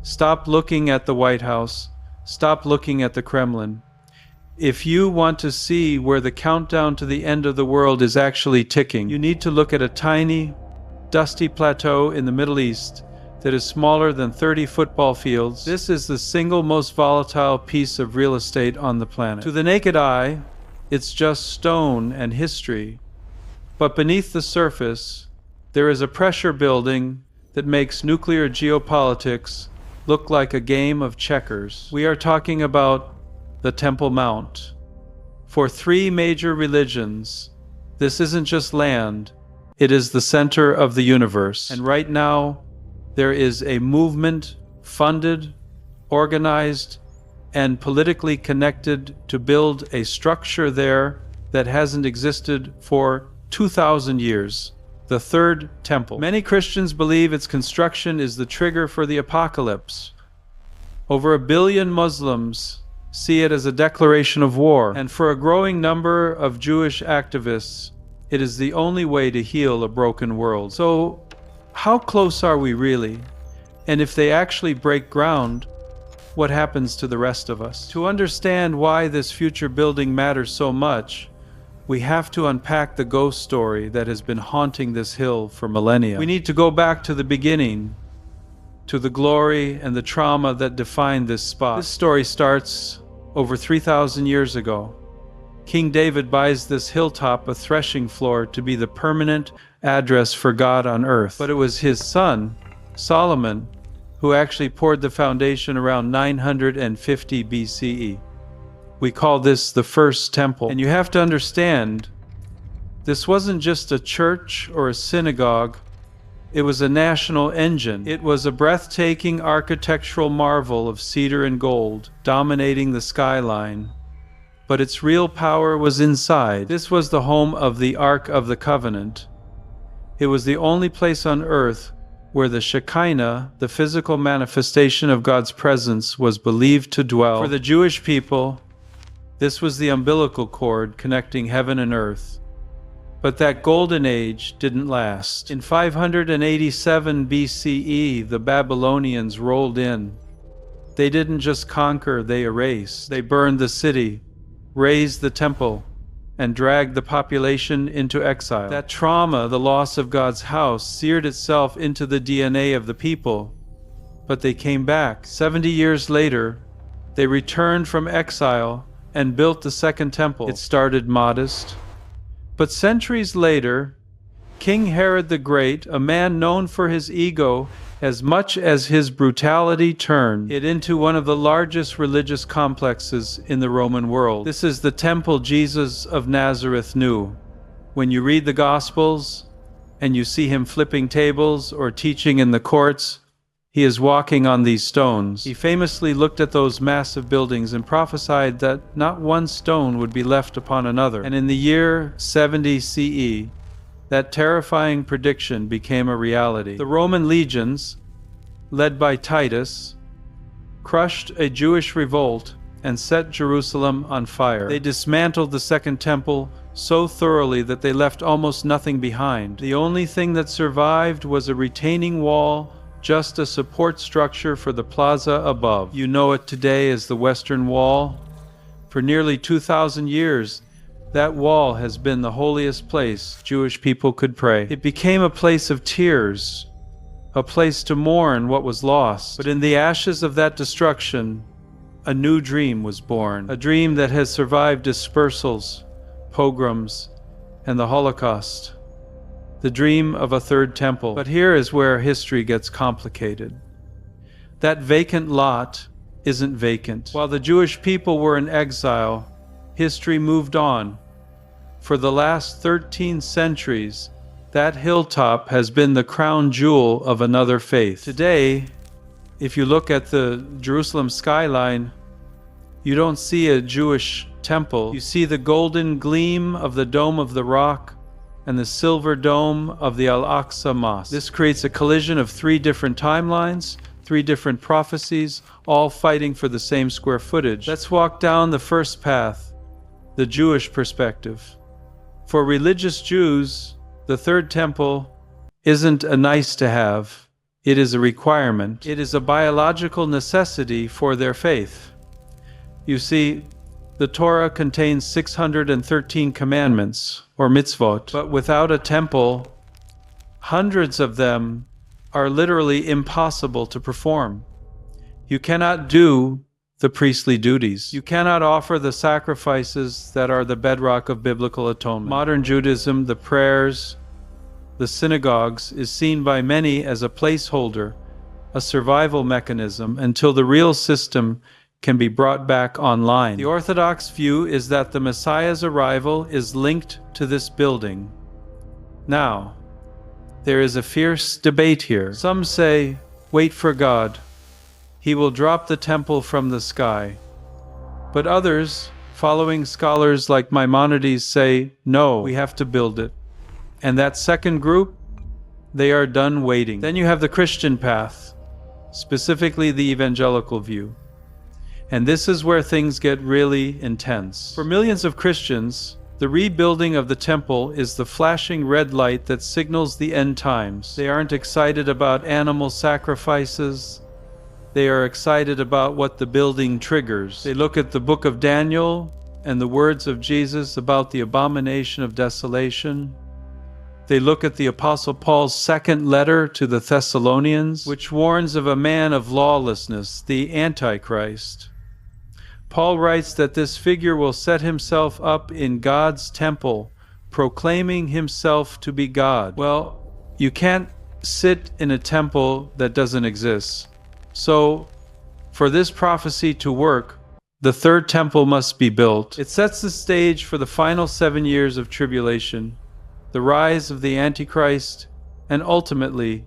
Stop looking at the White House. Stop looking at the Kremlin. If you want to see where the countdown to the end of the world is actually ticking, you need to look at a tiny, dusty plateau in the Middle East that is smaller than 30 football fields. This is the single most volatile piece of real estate on the planet. To the naked eye, it's just stone and history. But beneath the surface, there is a pressure building that makes nuclear geopolitics look like a game of checkers. We are talking about the Temple Mount. For three major religions, this isn't just land, it is the center of the universe. And right now, there is a movement funded, organized, and politically connected to build a structure there that hasn't existed for 2,000 years. The Third Temple. Many Christians believe its construction is the trigger for the apocalypse. Over 1 billion Muslims see it as a declaration of war, and for a growing number of Jewish activists, it is the only way to heal a broken world. So, how close are we really? And if they actually break ground, what happens to the rest of us? To understand why this future building matters so much, we have to unpack the ghost story that has been haunting this hill for millennia. We need to go back to the beginning, to the glory and the trauma that defined this spot. This story starts over 3,000 years ago. King David buys this hilltop a threshing floor to be the permanent address for God on earth. But it was his son, Solomon, who actually poured the foundation around 950 BCE. We call this the First Temple. And you have to understand, this wasn't just a church or a synagogue, it was a national engine. It was a breathtaking architectural marvel of cedar and gold, dominating the skyline. But its real power was inside. This was the home of the Ark of the Covenant. It was the only place on earth where the Shekinah, the physical manifestation of God's presence, was believed to dwell. For the Jewish people, this was the umbilical cord connecting heaven and earth. But that golden age didn't last. In 587 BCE, the Babylonians rolled in. They didn't just conquer, they erased. They burned the city, razed the temple, and dragged the population into exile. That trauma, the loss of God's house, seared itself into the DNA of the people. But they came back. 70 years later, they returned from exile and built the Second Temple. It started modest, but centuries later, King Herod the Great, a man known for his ego as much as his brutality, turned it into one of the largest religious complexes in the Roman world. This is the temple Jesus of Nazareth knew. When you read the Gospels and you see him flipping tables or teaching in the courts, he is walking on these stones. He famously looked at those massive buildings and prophesied that not one stone would be left upon another. And in the year 70 CE, that terrifying prediction became a reality. The Roman legions, led by Titus, crushed a Jewish revolt and set Jerusalem on fire. They dismantled the Second Temple so thoroughly that they left almost nothing behind. The only thing that survived was a retaining wall, just a support structure for the plaza above. You know it today as the Western Wall. For nearly 2,000 years, that wall has been the holiest place Jewish people could pray. It became a place of tears, a place to mourn what was lost. But in the ashes of that destruction, a new dream was born, a dream that has survived dispersals, pogroms, and the Holocaust. The dream of a third temple. But here is where history gets complicated. That vacant lot isn't vacant. While the Jewish people were in exile, history moved on. For the last 13 centuries, that hilltop has been the crown jewel of another faith. Today, if you look at the Jerusalem skyline, you don't see a Jewish temple. You see the golden gleam of the Dome of the Rock and the silver dome of the Al-Aqsa Mosque. This creates a collision of three different timelines, three different prophecies, all fighting for the same square footage. Let's walk down the first path, the Jewish perspective. For religious Jews, the Third Temple isn't a nice to have, It is a requirement. It is a biological necessity for their faith. You see, the Torah contains 613 commandments, or mitzvot, but without a temple, hundreds of them are literally impossible to perform. You cannot do the priestly duties. You cannot offer the sacrifices that are the bedrock of biblical atonement. Modern Judaism, the prayers, the synagogues, is seen by many as a placeholder, a survival mechanism, until the real system can be brought back online. The Orthodox view is that the Messiah's arrival is linked to this building. Now, there is a fierce debate here. Some say, wait for God. He will drop the temple from the sky. But others, following scholars like Maimonides, say, no, we have to build it. And that second group, they are done waiting. Then you have the Christian path, specifically the evangelical view. And this is where things get really intense. For millions of Christians, the rebuilding of the temple is the flashing red light that signals the end times. They aren't excited about animal sacrifices. They are excited about what the building triggers. They look at the book of Daniel and the words of Jesus about the abomination of desolation. They look at the Apostle Paul's second letter to the Thessalonians, which warns of a man of lawlessness, the Antichrist. Paul writes that this figure will set himself up in God's temple, proclaiming himself to be God. Well, you can't sit in a temple that doesn't exist. So, for this prophecy to work, the third temple must be built. It sets the stage for the final 7 years of tribulation, the rise of the Antichrist, and ultimately,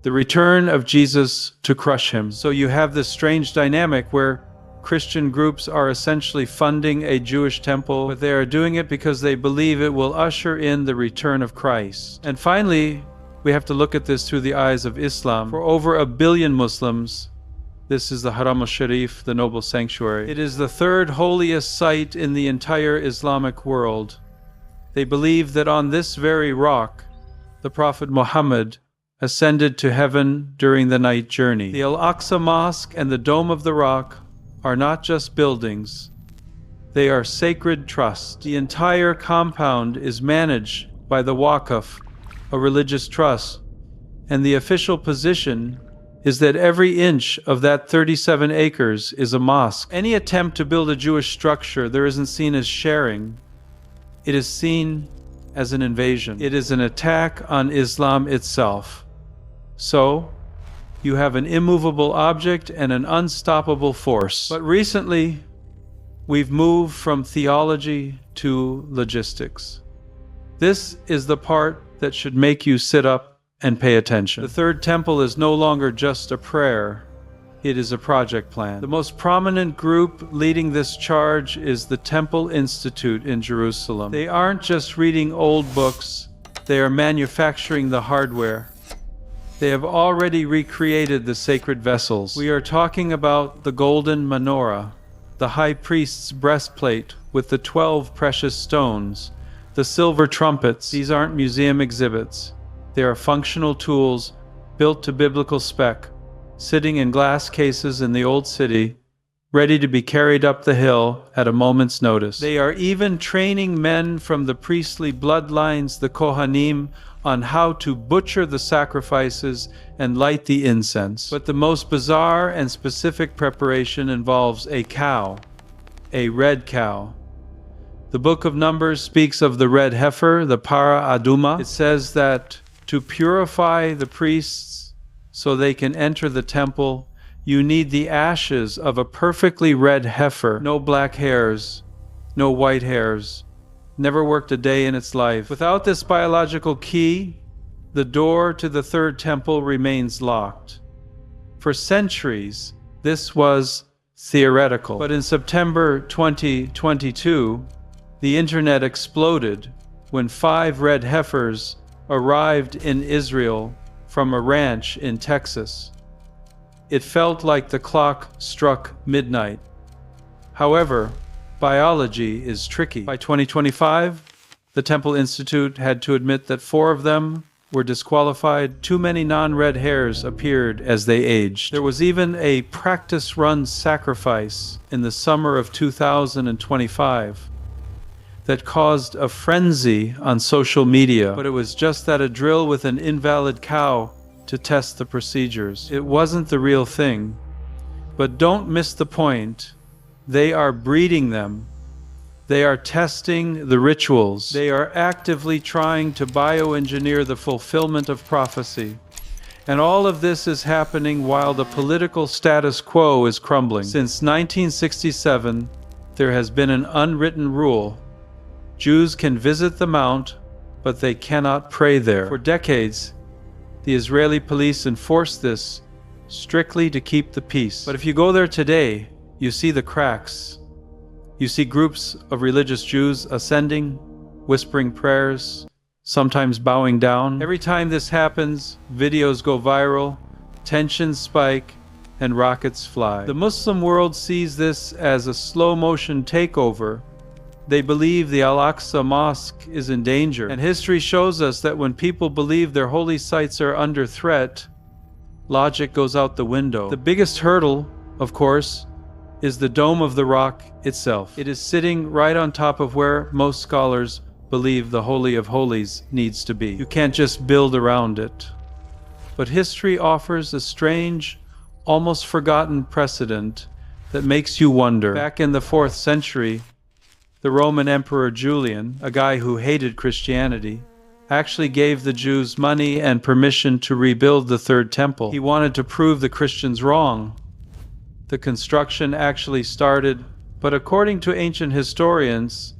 the return of Jesus to crush him. So you have this strange dynamic where Christian groups are essentially funding a Jewish temple, but they are doing it because they believe it will usher in the return of Christ. And finally, we have to look at this through the eyes of Islam. For over 1 billion Muslims, this is the Haram al-Sharif, the noble sanctuary. It is the third holiest site in the entire Islamic world. They believe that on this very rock, the Prophet Muhammad ascended to heaven during the night journey. The Al-Aqsa Mosque and the Dome of the Rock are not just buildings, they are sacred trusts. The entire compound is managed by the Waqf, a religious trust, and the official position is that every inch of that 37 acres is a mosque. Any attempt to build a Jewish structure there isn't seen as sharing, it is seen as an invasion. It is an attack on Islam itself. So, you have an immovable object and an unstoppable force. But recently, we've moved from theology to logistics. This is the part that should make you sit up and pay attention. The third temple is no longer just a prayer. It is a project plan. The most prominent group leading this charge is the Temple Institute in Jerusalem. They aren't just reading old books, they are manufacturing the hardware. They have already recreated the sacred vessels. We are talking about the golden menorah, the high priest's breastplate with the 12 precious stones, the silver trumpets. These aren't museum exhibits. They are functional tools built to biblical spec, sitting in glass cases in the old city, ready to be carried up the hill at a moment's notice. They are even training men from the priestly bloodlines, the Kohanim, on how to butcher the sacrifices and light the incense. But the most bizarre and specific preparation involves a cow, a red cow. The book of Numbers speaks of the red heifer, the para aduma. It says that to purify the priests so they can enter the temple, you need the ashes of a perfectly red heifer. No black hairs, no white hairs. Never worked a day in its life. Without this biological key, the door to the third temple remains locked. For centuries, this was theoretical. But in September 2022, the internet exploded when 5 red heifers arrived in Israel from a ranch in Texas. It felt like the clock struck midnight. However, biology is tricky. By 2025, the Temple Institute had to admit that 4 of them were disqualified, too many non-red hairs appeared as they aged. There was even a practice-run sacrifice in the summer of 2025 that caused a frenzy on social media, but it was just that, a drill with an invalid cow to test the procedures. It wasn't the real thing. But don't miss the point. They are breeding them. They are testing the rituals. They are actively trying to bioengineer the fulfillment of prophecy. And all of this is happening while the political status quo is crumbling. Since 1967, there has been an unwritten rule. Jews can visit the Mount, but they cannot pray there. For decades, the Israeli police enforced this strictly to keep the peace. But if you go there today, you see the cracks. You see groups of religious Jews ascending, whispering prayers, sometimes bowing down. Every time this happens, videos go viral, tensions spike, and rockets fly. The Muslim world sees this as a slow-motion takeover. They believe the Al-Aqsa Mosque is in danger. And history shows us that when people believe their holy sites are under threat, logic goes out the window. The biggest hurdle, of course, is the Dome of the Rock itself. It is sitting right on top of where most scholars believe the Holy of Holies needs to be. You can't just build around it. But history offers a strange, almost forgotten precedent that makes you wonder. Back in the 4th century, the Roman Emperor Julian, a guy who hated Christianity, actually gave the Jews money and permission to rebuild the Third Temple. He wanted to prove the Christians wrong. The construction actually started, but according to ancient historians,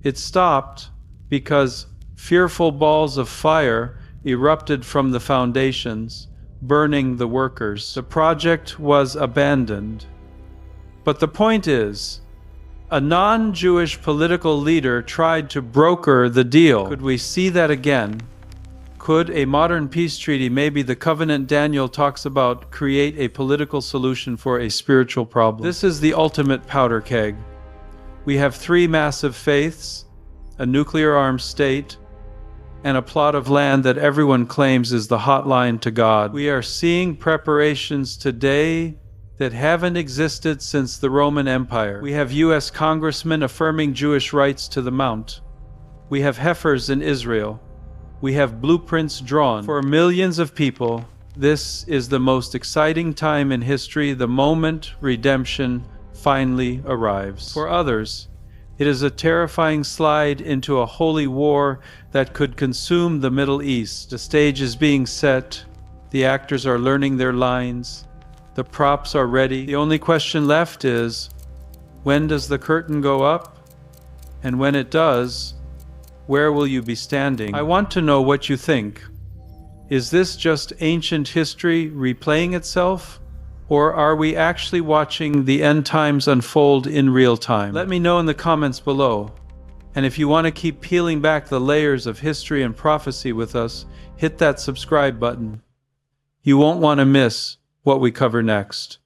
it stopped because fearful balls of fire erupted from the foundations, burning the workers. The project was abandoned. But the point is, a non-Jewish political leader tried to broker the deal. Could we see that again? Could a modern peace treaty, maybe the covenant Daniel talks about, create a political solution for a spiritual problem? This is the ultimate powder keg. We have 3 massive faiths, a nuclear-armed state, and a plot of land that everyone claims is the hotline to God. We are seeing preparations today that haven't existed since the Roman Empire. We have U.S. congressmen affirming Jewish rights to the Mount. We have heifers in Israel. We have blueprints drawn. For millions of people, this is the most exciting time in history, the moment redemption finally arrives. For others, it is a terrifying slide into a holy war that could consume the Middle East. The stage is being set. The actors are learning their lines. The props are ready. The only question left is, when does the curtain go up? And when it does, where will you be standing? I want to know what you think. Is this just ancient history replaying itself? Or are we actually watching the end times unfold in real time? Let me know in the comments below. And if you want to keep peeling back the layers of history and prophecy with us, hit that subscribe button. You won't want to miss what we cover next.